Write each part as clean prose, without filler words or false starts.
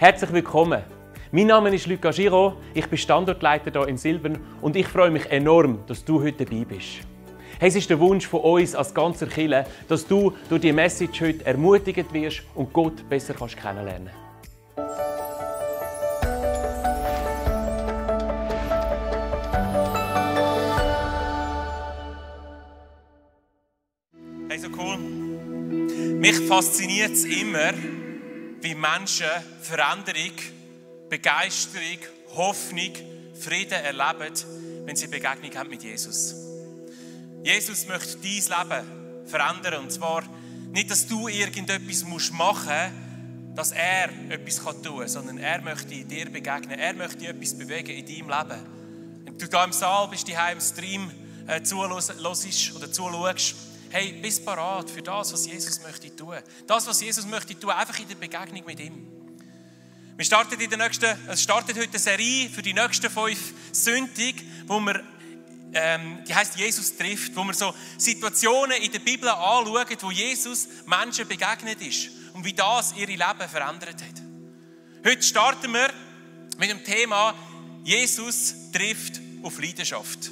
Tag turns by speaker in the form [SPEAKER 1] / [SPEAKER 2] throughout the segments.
[SPEAKER 1] Herzlich willkommen. Mein Name ist Luca Giraud, ich bin Standortleiter hier in Silbern und ich freue mich enorm, dass du heute dabei bist. Hey, es ist der Wunsch von uns als ganzer Kirche, dass du durch diese Message heute ermutigt wirst und Gott besser kennenlernen kannst.
[SPEAKER 2] Hey, so cool. Mich fasziniert es immer, wie Menschen Veränderung, Begeisterung, Hoffnung, Frieden erleben, wenn sie Begegnung haben mit Jesus. Jesus möchte dein Leben verändern. Und zwar nicht, dass du irgendetwas machen musst, dass er etwas tun kann, sondern er möchte dir begegnen. Er möchte etwas bewegen in deinem Leben. Wenn du hier im Saal bist, hier im Stream zuhörst oder zuschaust, hey, bist parat für das, was Jesus möchte tun. Das, was Jesus möchte tun, einfach in der Begegnung mit ihm. Es startet heute eine Serie für die nächsten 5 Sonntage, wo wir, die heisst Jesus trifft, wo wir so Situationen in der Bibel anschauen, wo Jesus Menschen begegnet ist und wie das ihre Leben verändert hat. Heute starten wir mit dem Thema Jesus trifft auf Leidenschaft.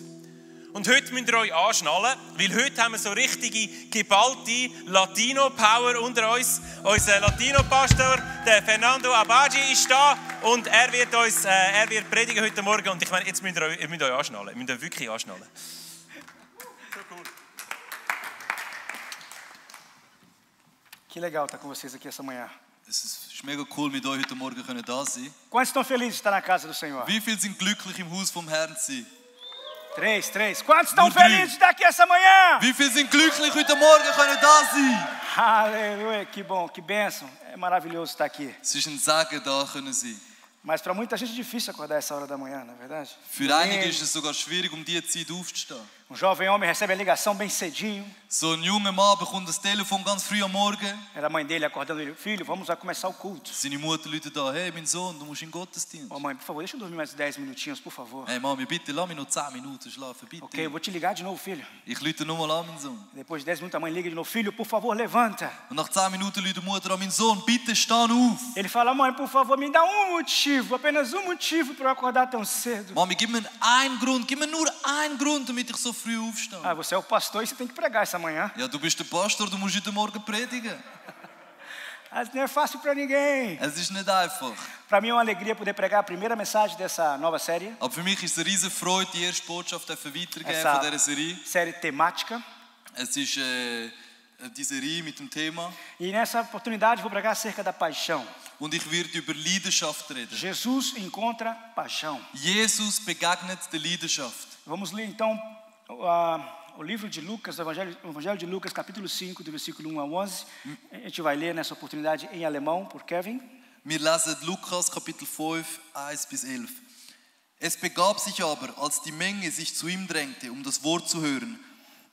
[SPEAKER 2] Und heute müsst ihr euch anschnallen, weil heute haben wir so richtige, geballte Latino-Power unter uns. Unser Latino-Pastor, der Fernando Abadji, ist da und er wird predigen heute Morgen. Und ich meine, jetzt müsst ihr euch anschnallen. Ihr müsst euch wirklich anschnallen. So cool.
[SPEAKER 3] Que legal estar com vocês aqui essa manhã.
[SPEAKER 4] Es ist mega cool, mit euch heute Morgen da sein.
[SPEAKER 3] Quantos estão felizes de estar na casa do Senhor?
[SPEAKER 4] Wie viele sind glücklich, im Haus vom Herrn zu sein?
[SPEAKER 3] 3. Quantos estão
[SPEAKER 4] Nur 3.
[SPEAKER 3] felizes de estar aqui essa manhã?
[SPEAKER 4] Wie viele sind glücklich, heute Morgen da sein?
[SPEAKER 3] Aleluia, que bom, que bênção. É maravilhoso estar aqui.
[SPEAKER 4] Es ist ein Segen, da können sein.
[SPEAKER 3] Mas para muita gente é difícil acordar essa hora da manhã, não é verdade?
[SPEAKER 4] Für einige ist es sogar schwierig, diese Zeit aufzustehen.
[SPEAKER 3] Jovem homem recebe a ligação bem cedinho.
[SPEAKER 4] So ein junger Mann bekommt das Telefon ganz früh am Morgen.
[SPEAKER 3] Era a mãe dele acordando ele. Filho, vamos lá começar o culto.
[SPEAKER 4] Seine Mutter läutet da, hey, mein Sohn, du musst in den Gottesdienst.
[SPEAKER 3] Oh mãe, por favor, deixa eu dormir mais 10 minutinhos, por favor.
[SPEAKER 4] Hey Mami, bitte, lass mich noch 10 Minuten schlafen, bitte.
[SPEAKER 3] Ok, eu vou te ligar de novo, filho.
[SPEAKER 4] Ich läute nochmal an, mein Sohn.
[SPEAKER 3] Depois de 10 minutos a mãe liga de novo. Filho, por favor, levanta.
[SPEAKER 4] Und nach 10 Minuten läutet die Mutter an, mein Sohn, bitte steh auf.
[SPEAKER 3] Ele fala, mãe, por favor, me dá motivo, apenas motivo para eu acordar tão cedo.
[SPEAKER 4] Mami, gib mir nur einen Grund, damit ich so früh aufstehe.
[SPEAKER 3] Ah, você é o pastor e você tem que pregar essa manhã.
[SPEAKER 4] Ja, du bist der Pastor, du musst heute Morgen predigen.
[SPEAKER 3] Mas não é fácil para ninguém.
[SPEAKER 4] Es ist nicht einfach.
[SPEAKER 3] Para mim é uma alegria poder pregar a primeira mensagem dessa nova série.
[SPEAKER 4] Aber für mich ist es eine riesige Freude, die erste Botschaft weitergeben von dieser Serie.
[SPEAKER 3] Série temática.
[SPEAKER 4] Es ist die Serie mit dem Thema.
[SPEAKER 3] E nessa oportunidade vou pregar acerca da paixão.
[SPEAKER 4] Und ich werde über Leidenschaft reden.
[SPEAKER 3] Jesus encontra paixão.
[SPEAKER 4] Jesus begegnet der Leidenschaft.
[SPEAKER 3] Vamos ler então o livro de Lucas, o Evangelho de Lucas, capítulo 5, do versículo 1 ao 11. A gente vai ler nessa oportunidade em alemão por Kevin.
[SPEAKER 4] Wir lesen Lukas Kapitel 5, 1 bis 11. Es begab sich aber, als die Menge sich zu ihm drängte, um das Wort zu hören,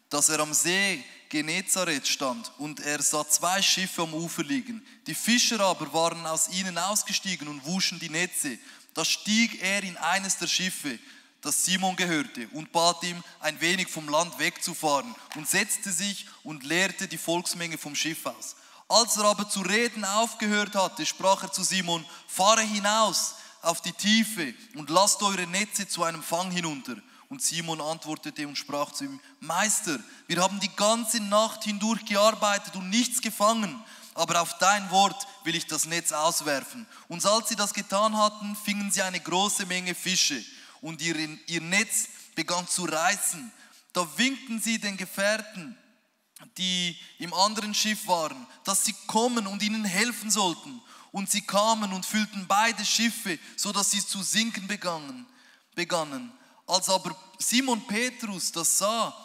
[SPEAKER 4] dass am See Genezareth stand und sah 2 Schiffe am Ufer liegen. Die Fischer aber waren aus ihnen ausgestiegen und wuschen die Netze. Da stieg in eines der Schiffe, das Simon gehörte, und bat ihm, ein wenig vom Land wegzufahren, und setzte sich und leerte die Volksmenge vom Schiff aus. Als aber zu reden aufgehört hatte, sprach zu Simon, fahre hinaus auf die Tiefe und lasst eure Netze zu einem Fang hinunter. Und Simon antwortete und sprach zu ihm, Meister, wir haben die ganze Nacht hindurch gearbeitet und nichts gefangen, aber auf dein Wort will ich das Netz auswerfen. Und als sie das getan hatten, fingen sie eine große Menge Fische, und ihr Netz begann zu reißen. Da winkten sie den Gefährten, die im anderen Schiff waren, dass sie kommen und ihnen helfen sollten. Und sie kamen und füllten beide Schiffe, so dass sie zu sinken begannen. Als aber Simon Petrus das sah,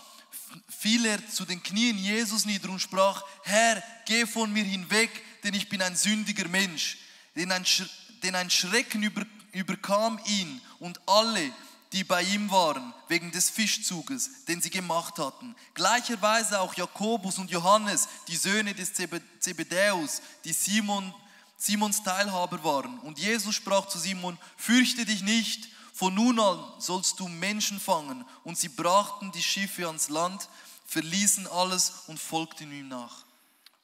[SPEAKER 4] fiel er zu den Knien Jesus nieder und sprach, Herr, geh von mir hinweg, denn ich bin ein sündiger Mensch. Denn ein Schrecken überkam ihn und alle, die bei ihm waren, wegen des Fischzuges, den sie gemacht hatten. Gleicherweise auch Jakobus und Johannes, die Söhne des Zebedäus, die Simons Teilhaber waren. Und Jesus sprach zu Simon, fürchte dich nicht, von nun an sollst du Menschen fangen. Und sie brachten die Schiffe ans Land, verließen alles und folgten ihm nach.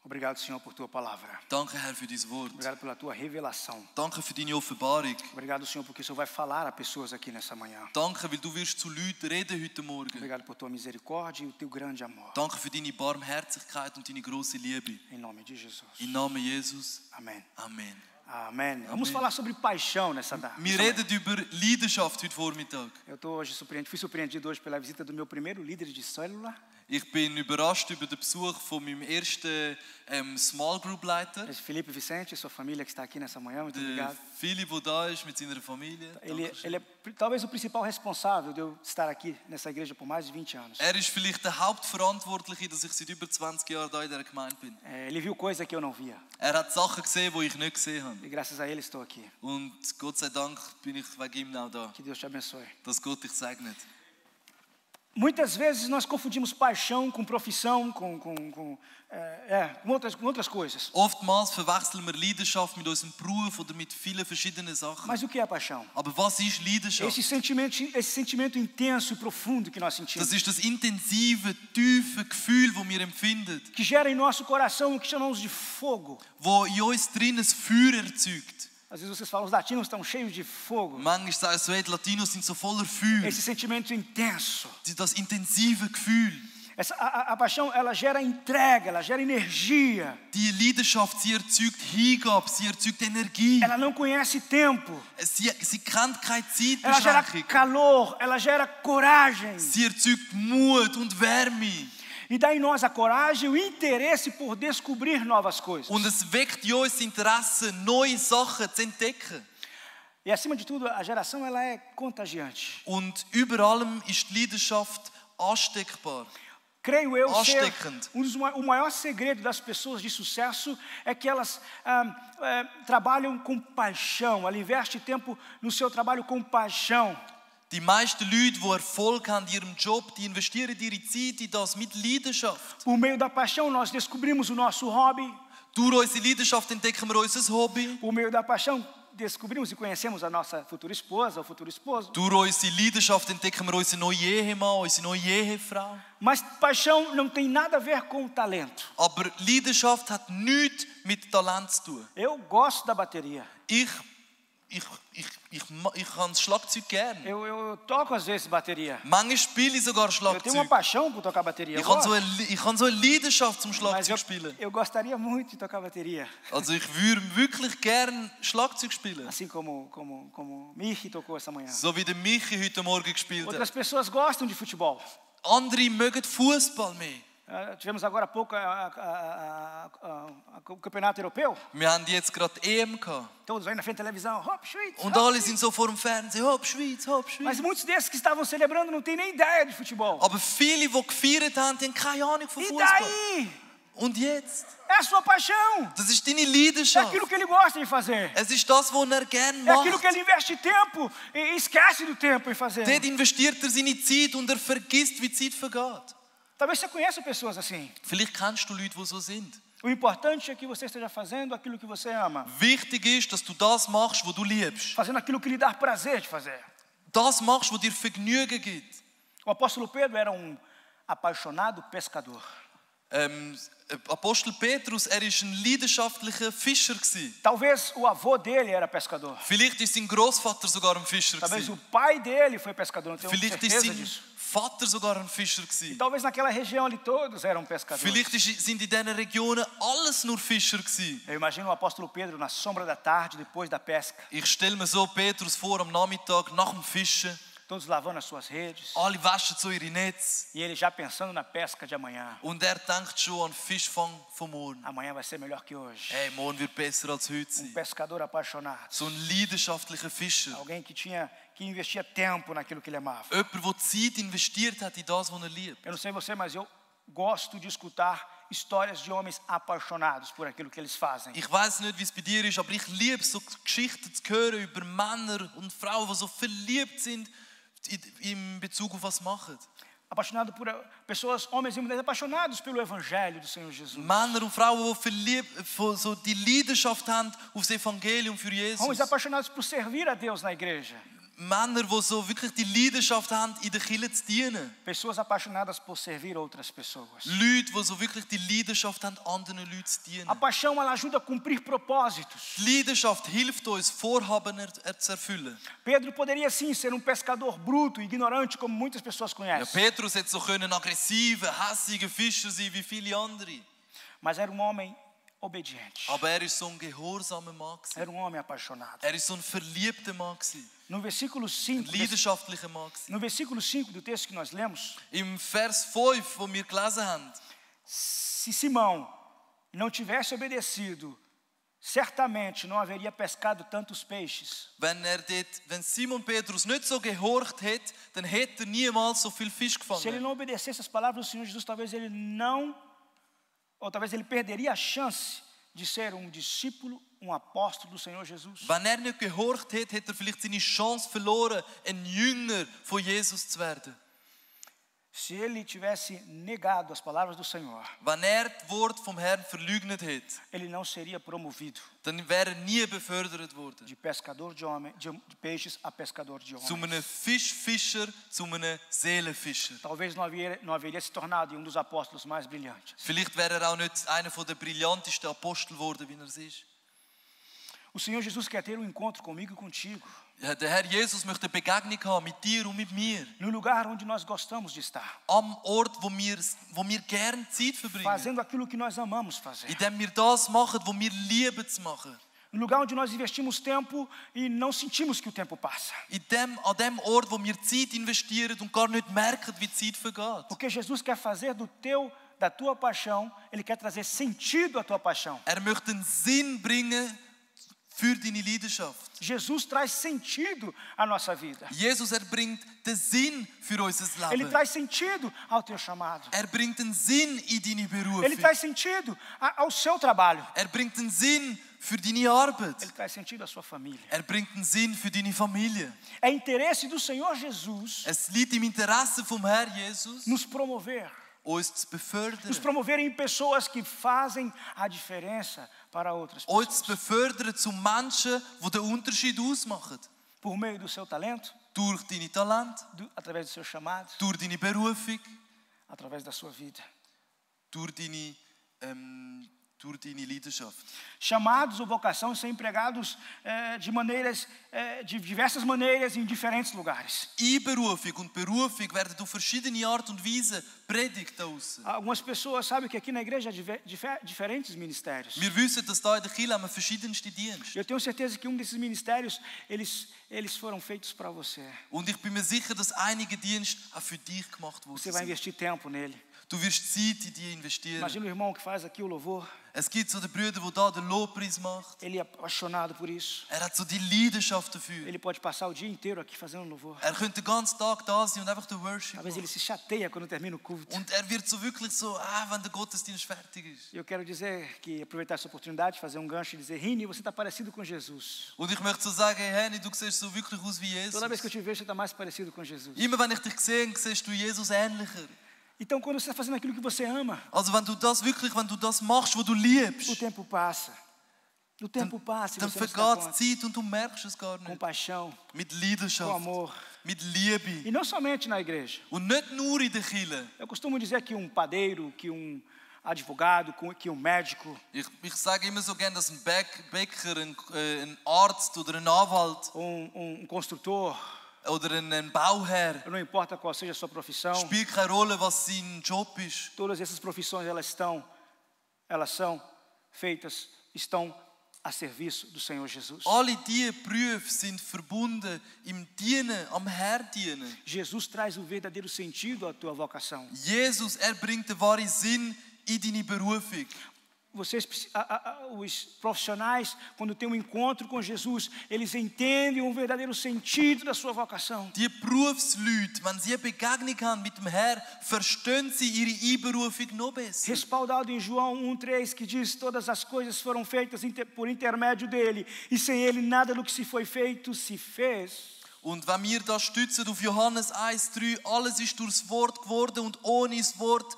[SPEAKER 3] Obrigado, Senhor, por tua palavra.
[SPEAKER 4] Danke, Herr, für dein Wort.
[SPEAKER 3] Obrigado pela tua revelação.
[SPEAKER 4] Danke für deine Offenbarung.
[SPEAKER 3] Obrigado, Senhor, porque o Senhor vai falar a pessoas aqui nessa manhã.
[SPEAKER 4] Danke, weil du wirst zu Leuten reden heute Morgen.
[SPEAKER 3] Obrigado por tua misericórdia e o teu grande amor.
[SPEAKER 4] Danke für deine Barmherzigkeit und deine grosse Liebe.
[SPEAKER 3] Em nome de Jesus.
[SPEAKER 4] Im Namen Jesus.
[SPEAKER 3] Amém.
[SPEAKER 4] Amen.
[SPEAKER 3] Amém. Vamos falar sobre paixão nessa
[SPEAKER 4] Wir
[SPEAKER 3] manhã.
[SPEAKER 4] reden über Leidenschaft heute Vormittag.
[SPEAKER 3] Eu tô hoje fui surpreendido hoje pela visita do meu primeiro líder de célula.
[SPEAKER 4] Ich bin überrascht über den Besuch von meinem ersten Small Group Leiter,
[SPEAKER 3] Esse Felipe Vicente, sua família que está aqui nessa manhã, muito
[SPEAKER 4] der
[SPEAKER 3] obrigado.
[SPEAKER 4] Philipp, der da ist mit seiner Familie.
[SPEAKER 3] Ele é talvez o principal responsável de eu estar aqui nessa igreja por mais de 20 anos.
[SPEAKER 4] Ist vielleicht der Hauptverantwortliche, dass ich seit über 20 Jahren da in dieser Gemeinde bin.
[SPEAKER 3] Ele viu coisa que eu não via.
[SPEAKER 4] Hat Sachen gesehen, die ich nicht gesehen habe.
[SPEAKER 3] E graças a ele estou aqui.
[SPEAKER 4] Und Gott sei Dank bin ich wegen ihm auch da.
[SPEAKER 3] Que Deus te abençoe.
[SPEAKER 4] Dass Gott dich segnet.
[SPEAKER 3] Muitas vezes nós confundimos paixão com profissão, com outras coisas.
[SPEAKER 4] Oftmals verwechseln wir Leidenschaft mit unserem Beruf oder mit vielen verschiedenen Sachen.
[SPEAKER 3] Mas o que é paixão?
[SPEAKER 4] Aber was ist Leidenschaft?
[SPEAKER 3] Esse sentimento intenso e profundo que nós sentimos.
[SPEAKER 4] Das ist das intensive, tiefe Gefühl, das wir empfinden.
[SPEAKER 3] Que gera em nosso coração o que chamamos de fogo.
[SPEAKER 4] Wo in uns drin ein Feuer erzeugt.
[SPEAKER 3] Às vezes vocês falam, os latinos estão cheios de fogo.
[SPEAKER 4] Manchmal sagen so, die Latinos sind so voller Feuer.
[SPEAKER 3] Esse sentimento intenso.
[SPEAKER 4] Das intensive Gefühl.
[SPEAKER 3] A paixão, ela gera entrega, ela gera energia.
[SPEAKER 4] Die Leidenschaft, sie erzeugt Hingabe, sie erzeugt Energie.
[SPEAKER 3] Ela não conhece tempo.
[SPEAKER 4] Sie kennt keine
[SPEAKER 3] Ela gera
[SPEAKER 4] Zeitbeschränkung.
[SPEAKER 3] calor, ela gera coragem.
[SPEAKER 4] Sie erzeugt Mut und Wärme.
[SPEAKER 3] E dá em nós a coragem e o interesse por descobrir novas coisas.
[SPEAKER 4] Und es weckt in uns Interesse, neue Sachen zu entdecken.
[SPEAKER 3] E acima de tudo, a geração ela é contagiante.
[SPEAKER 4] Und über allem ist die Leidenschaft ansteckbar.
[SPEAKER 3] Creio eu ser
[SPEAKER 4] Ansteckend.
[SPEAKER 3] o maior segredo das pessoas de sucesso é que elas trabalham com paixão. Ela investe tempo no seu trabalho com paixão.
[SPEAKER 4] Die meisten Leute, die Erfolg haben in ihrem Job, die investieren ihre Zeit in das mit Leidenschaft.
[SPEAKER 3] Por meio da paixão nós descobrimos o nosso hobby.
[SPEAKER 4] Durch unsere Leidenschaft entdecken wir unser Hobby.
[SPEAKER 3] Por meio da paixão descobrimos e conhecemos a nossa futura esposa, o futuro esposo.
[SPEAKER 4] Durch unsere Leidenschaft entdecken wir unseren neuen Ehemann, unsere neue Ehefrau.
[SPEAKER 3] Mas paixão não tem nada a ver com talento.
[SPEAKER 4] Aber Leidenschaft hat nichts mit Talent zu tun.
[SPEAKER 3] Eu gosto da bateria.
[SPEAKER 4] Ich kann das Schlagzeug gern.
[SPEAKER 3] Eu toco às vezes bateria.
[SPEAKER 4] Manchmal spiele ich sogar
[SPEAKER 3] Eu tenho uma
[SPEAKER 4] Schlagzeug.
[SPEAKER 3] paixão por tocar bateria.
[SPEAKER 4] Ich habe so eine Leidenschaft zum
[SPEAKER 3] Mas
[SPEAKER 4] Schlagzeug spielen.
[SPEAKER 3] eu gostaria muito de tocar bateria.
[SPEAKER 4] Also ich würde wirklich gern Schlagzeug spielen.
[SPEAKER 3] Assim como Michi tocou essa manhã.
[SPEAKER 4] So wie der Michi heute Morgen gespielt
[SPEAKER 3] Outras
[SPEAKER 4] hat.
[SPEAKER 3] pessoas gostam de futebol.
[SPEAKER 4] Andere mögen Fußball mehr.
[SPEAKER 3] Tivemos agora há pouco o campeonato europeu.
[SPEAKER 4] Wir haben jetzt gerade EM gehabt.
[SPEAKER 3] Todos aí na frente da televisão. Hop, Schweiz,
[SPEAKER 4] Und
[SPEAKER 3] hop,
[SPEAKER 4] alle
[SPEAKER 3] Schweiz.
[SPEAKER 4] sind so vor dem Fernsehen. Hopp, Schweiz, hopp,
[SPEAKER 3] Mas
[SPEAKER 4] Schweiz.
[SPEAKER 3] muitos desses que estavam celebrando não têm nem ideia de futebol.
[SPEAKER 4] Aber viele, die gefeiert haben, die haben keine Ahnung von
[SPEAKER 3] E
[SPEAKER 4] Fußball.
[SPEAKER 3] daí?
[SPEAKER 4] Und jetzt?
[SPEAKER 3] É a sua paixão.
[SPEAKER 4] Das ist deine
[SPEAKER 3] É
[SPEAKER 4] Leidenschaft.
[SPEAKER 3] aquilo que ele gosta de fazer.
[SPEAKER 4] Es ist das, was er gerne
[SPEAKER 3] É aquilo
[SPEAKER 4] macht.
[SPEAKER 3] que ele investe tempo e esquece do tempo em fazer.
[SPEAKER 4] Dort investiert er seine Zeit und er vergisst, wie die Zeit vergeht.
[SPEAKER 3] Talvez você conheça pessoas assim.
[SPEAKER 4] Vielleicht kennst du Leute, die so sind.
[SPEAKER 3] O importante é que você esteja fazendo aquilo que você ama.
[SPEAKER 4] Wichtig ist, dass du das machst, was du liebst.
[SPEAKER 3] Fazendo aquilo que lhe dá prazer de fazer.
[SPEAKER 4] Das machst, was dir Vergnügen gibt.
[SPEAKER 3] O apóstolo Pedro era apaixonado pescador.
[SPEAKER 4] Apostel Petrus, er war ein leidenschaftlicher Fischer.
[SPEAKER 3] Talvez o avô dele era pescador.
[SPEAKER 4] Vielleicht war sein Großvater sogar ein Fischer.
[SPEAKER 3] Talvez o pai dele foi pescador. Não tenho
[SPEAKER 4] Vielleicht war
[SPEAKER 3] certeza
[SPEAKER 4] sein
[SPEAKER 3] disso.
[SPEAKER 4] Vater sogar ein Fischer.
[SPEAKER 3] E talvez naquela região ali todos eram pescadores.
[SPEAKER 4] Vielleicht sind in diesen Regionen alles nur Fischer.
[SPEAKER 3] Eu imagino o apóstolo Pedro na sombra da tarde, depois da pesca.
[SPEAKER 4] Ich stelle mir so Petrus vor am Nachmittag nach dem Fischen.
[SPEAKER 3] Todos lavando as suas redes.
[SPEAKER 4] Alle waschen so ihre Netze.
[SPEAKER 3] E ele já pensando na pesca de amanhã.
[SPEAKER 4] Und er denkt schon an den Fischfang von morgen.
[SPEAKER 3] Amanhã vai ser melhor que hoje.
[SPEAKER 4] Hey, morgen wird besser als heute sein.
[SPEAKER 3] Pescador apaixonado.
[SPEAKER 4] So ein leidenschaftlicher Fischer.
[SPEAKER 3] Alguém que investia tempo naquilo que ele amava.
[SPEAKER 4] Jemand, der Zeit investiert hat in das, was er liebt.
[SPEAKER 3] Eu não sei você, mas eu gosto de escutar histórias de homens apaixonados por aquilo que eles fazem.
[SPEAKER 4] Ich weiß nicht, wie es bei dir ist, aber ich liebe so Geschichten zu hören über Männer und Frauen, die so verliebt sind in Bezug auf was sie machen.
[SPEAKER 3] Apaixonado por pessoas, homens e mulheres apaixonados pelo evangelho do Senhor Jesus.
[SPEAKER 4] Männer und Frauen, die so die Leidenschaft haben auf das Evangelium für Jesus.
[SPEAKER 3] Homens apaixonados por servir a Deus na igreja.
[SPEAKER 4] Männer, die so wirklich die Leidenschaft haben, in der Kirche zu dienen.
[SPEAKER 3] Pessoas apaixonadas por servir outras pessoas.
[SPEAKER 4] Leute, die so wirklich die Leidenschaft haben, anderen Leuten zu dienen.
[SPEAKER 3] A paixão, ela ajuda a cumprir propósitos.
[SPEAKER 4] Die Leidenschaft hilft uns, Vorhaben zu erfüllen.
[SPEAKER 3] Pedro poderia sim ser um pescador bruto, ignorante, como muitas pessoas
[SPEAKER 4] Ja,
[SPEAKER 3] conhecem.
[SPEAKER 4] Petrus hätte so können aggressive, hässige Fischer sein wie viele andere.
[SPEAKER 3] Mas era um homem obediente.
[SPEAKER 4] Aber er ist so ein gehorsamer Mann gewesen.
[SPEAKER 3] Era um homem apaixonado.
[SPEAKER 4] Er ist so ein verliebter Mann gewesen.
[SPEAKER 3] No versículo
[SPEAKER 4] Ein
[SPEAKER 3] 5,
[SPEAKER 4] leidenschaftlicher Mann gewesen.
[SPEAKER 3] no versículo 5 do texto que nós lemos,
[SPEAKER 4] Im Vers 5, wo wir gelesen haben,
[SPEAKER 3] se Simão não tivesse obedecido, certamente não haveria pescado tantos peixes.
[SPEAKER 4] wenn Simon Petrus nicht so gehorcht hätte, dann hätte er niemals so viel Fisch
[SPEAKER 3] Se ele
[SPEAKER 4] gefangen.
[SPEAKER 3] não obedecesse as palavras do Senhor Jesus, talvez ele não, ou talvez ele perderia a chance de ser um discípulo, um apóstolo do Senhor Jesus.
[SPEAKER 4] Wenn er nicht gehorcht hätte, hätte er vielleicht seine Chance verloren, ein Jünger von Jesus zu werden.
[SPEAKER 3] Se ele tivesse negado as palavras do Senhor,
[SPEAKER 4] Wenn er das Wort vom Herrn verleugnet hätte,
[SPEAKER 3] ele não seria promovido
[SPEAKER 4] dann wäre er nie befördert worden.
[SPEAKER 3] de pescador de peixes a pescador de
[SPEAKER 4] Zu
[SPEAKER 3] homens.
[SPEAKER 4] einem Fischfischer, zu einem Seelenfischer.
[SPEAKER 3] Talvez não haveria se tornado um dos apóstolos mais brilhantes.
[SPEAKER 4] Vielleicht wäre er auch nicht einer der brillantesten Apostel geworden, wie er es ist.
[SPEAKER 3] O Senhor Jesus quer ter um encontro comigo e contigo,
[SPEAKER 4] Ja, der Herr Jesus möchte eine Begegnung haben mit dir und mit mir.
[SPEAKER 3] no lugar onde nós gostamos de estar,
[SPEAKER 4] Am Ort, wo wir gerne Zeit verbringen.
[SPEAKER 3] fazendo aquilo que nós amamos fazer.
[SPEAKER 4] Indem wir das machen, was wir lieben zu machen.
[SPEAKER 3] No lugar onde nós investimos tempo e não sentimos que o tempo passa.
[SPEAKER 4] An dem Ort, wo wir Zeit investieren und gar nicht merken, wie die Zeit vergeht.
[SPEAKER 3] Porque Jesus quer fazer da tua paixão, Ele quer trazer sentido à tua paixão.
[SPEAKER 4] Er möchte einen Sinn bringen für deine Leidenschaft.
[SPEAKER 3] Jesus traz sentido à nossa vida.
[SPEAKER 4] Jesus, er bringt den Sinn für unser
[SPEAKER 3] Ele
[SPEAKER 4] Leben.
[SPEAKER 3] traz sentido ao teu chamado.
[SPEAKER 4] Er bringt einen Sinn in deine
[SPEAKER 3] Ele
[SPEAKER 4] Berufung.
[SPEAKER 3] traz sentido ao seu trabalho.
[SPEAKER 4] Er bringt einen Sinn für deine Arbeit.
[SPEAKER 3] Ele traz sentido à sua família.
[SPEAKER 4] Er bringt einen Sinn für deine Familie.
[SPEAKER 3] É interesse do Senhor Jesus
[SPEAKER 4] Es liegt im Interesse vom Herrn Jesus,
[SPEAKER 3] nos promover.
[SPEAKER 4] uns zu
[SPEAKER 3] Nos
[SPEAKER 4] befördern.
[SPEAKER 3] promover em pessoas que fazem a diferença para outras
[SPEAKER 4] Uns zu
[SPEAKER 3] pessoas.
[SPEAKER 4] befördern zu Menschen, die den Unterschied ausmachen.
[SPEAKER 3] Por meio do seu talento,
[SPEAKER 4] Durch deine Talente,
[SPEAKER 3] através do seu chamado,
[SPEAKER 4] durch deine Berufung,
[SPEAKER 3] através da sua vida.
[SPEAKER 4] durch deine Leidenschaft.
[SPEAKER 3] Chamados ou vocação são empregados de diversas maneiras em diferentes lugares.
[SPEAKER 4] Einberufung und Berufung werden auf verschiedene Art und Weise predigt da aussen.
[SPEAKER 3] Algumas pessoas sabem que aqui na igreja há diferentes ministérios.
[SPEAKER 4] Wir wissen, dass da in der Kirche haben wir verschiedenste Dienste.
[SPEAKER 3] Eu tenho certeza que desses ministérios, eles foram feitos para você.
[SPEAKER 4] Und ich bin mir sicher, dass einige Dienste auch für dich gemacht
[SPEAKER 3] Você
[SPEAKER 4] wurden.
[SPEAKER 3] vai investir tempo nele.
[SPEAKER 4] Du wirst Zeit in die investieren.
[SPEAKER 3] Imagina o irmão que faz aqui o louvor.
[SPEAKER 4] Es gibt so den Brüder, der da den Lobpreis macht.
[SPEAKER 3] Ele é apaixonado por isso.
[SPEAKER 4] Er hat so die Leidenschaft dafür.
[SPEAKER 3] Ele pode passar o dia inteiro aqui fazendo louvor.
[SPEAKER 4] Er könnte den ganzen Tag da sein und einfach den Worship
[SPEAKER 3] Talvez ele
[SPEAKER 4] machen.
[SPEAKER 3] se chateia quando termina o culto.
[SPEAKER 4] Und er wird so wirklich so, wenn der Gottesdienst fertig ist.
[SPEAKER 3] Eu quero dizer que aproveitar essa oportunidade, fazer gancho e dizer, Rini, você está parecido com Jesus.
[SPEAKER 4] Und ich möchte so sagen, hey Henny, du siehst so wirklich aus wie Jesus.
[SPEAKER 3] Toda vez que eu te vejo, você está mais parecido com Jesus.
[SPEAKER 4] Immer wenn ich dich sehe, siehst du Jesus ähnlicher.
[SPEAKER 3] Então, quando você está fazendo aquilo que você ama,
[SPEAKER 4] Also wenn du das machst, was du liebst,
[SPEAKER 3] o tempo passa. O tempo passa e
[SPEAKER 4] dann
[SPEAKER 3] você não se dá
[SPEAKER 4] vergeht
[SPEAKER 3] conta.
[SPEAKER 4] die Zeit und du merkst es gar
[SPEAKER 3] Com
[SPEAKER 4] nicht.
[SPEAKER 3] paixão,
[SPEAKER 4] Mit
[SPEAKER 3] com
[SPEAKER 4] Leidenschaft,
[SPEAKER 3] amor.
[SPEAKER 4] mit Liebe.
[SPEAKER 3] E não somente na igreja.
[SPEAKER 4] Und nicht nur in der Kirche.
[SPEAKER 3] Eu costumo dizer que um padeiro, que advogado, que médico,
[SPEAKER 4] Ich sage immer so gerne, dass ein Bäcker, ein Arzt oder ein Anwalt
[SPEAKER 3] construtor,
[SPEAKER 4] oder ein Bauherr,
[SPEAKER 3] não importa qual seja a sua profissão,
[SPEAKER 4] spielt keine Rolle, was sein Job ist.
[SPEAKER 3] todas essas profissões elas são feitas, estão a serviço do Senhor Jesus.
[SPEAKER 4] Alle diese Berufe sind verbunden im Dienen, am Herrn dienen.
[SPEAKER 3] Jesus traz o verdadeiro sentido à tua vocação.
[SPEAKER 4] Jesus, er bringt den wahren Sinn in deine Berufung.
[SPEAKER 3] Vocês, os profissionais, quando têm um encontro com Jesus, eles entendem o verdadeiro sentido da sua vocação.
[SPEAKER 4] Die Berufsleute, wenn sie eine Begegnung haben mit dem Herrn, verstehen sie ihre Einberufung noch besser.
[SPEAKER 3] Respaldado em João 1:3, que diz: todas as coisas foram feitas por intermédio dele, e sem ele nada do que se foi feito se fez.
[SPEAKER 4] Und wenn wir das stützen auf Johannes 1,3, alles ist durchs Wort geworden und ohne das Wort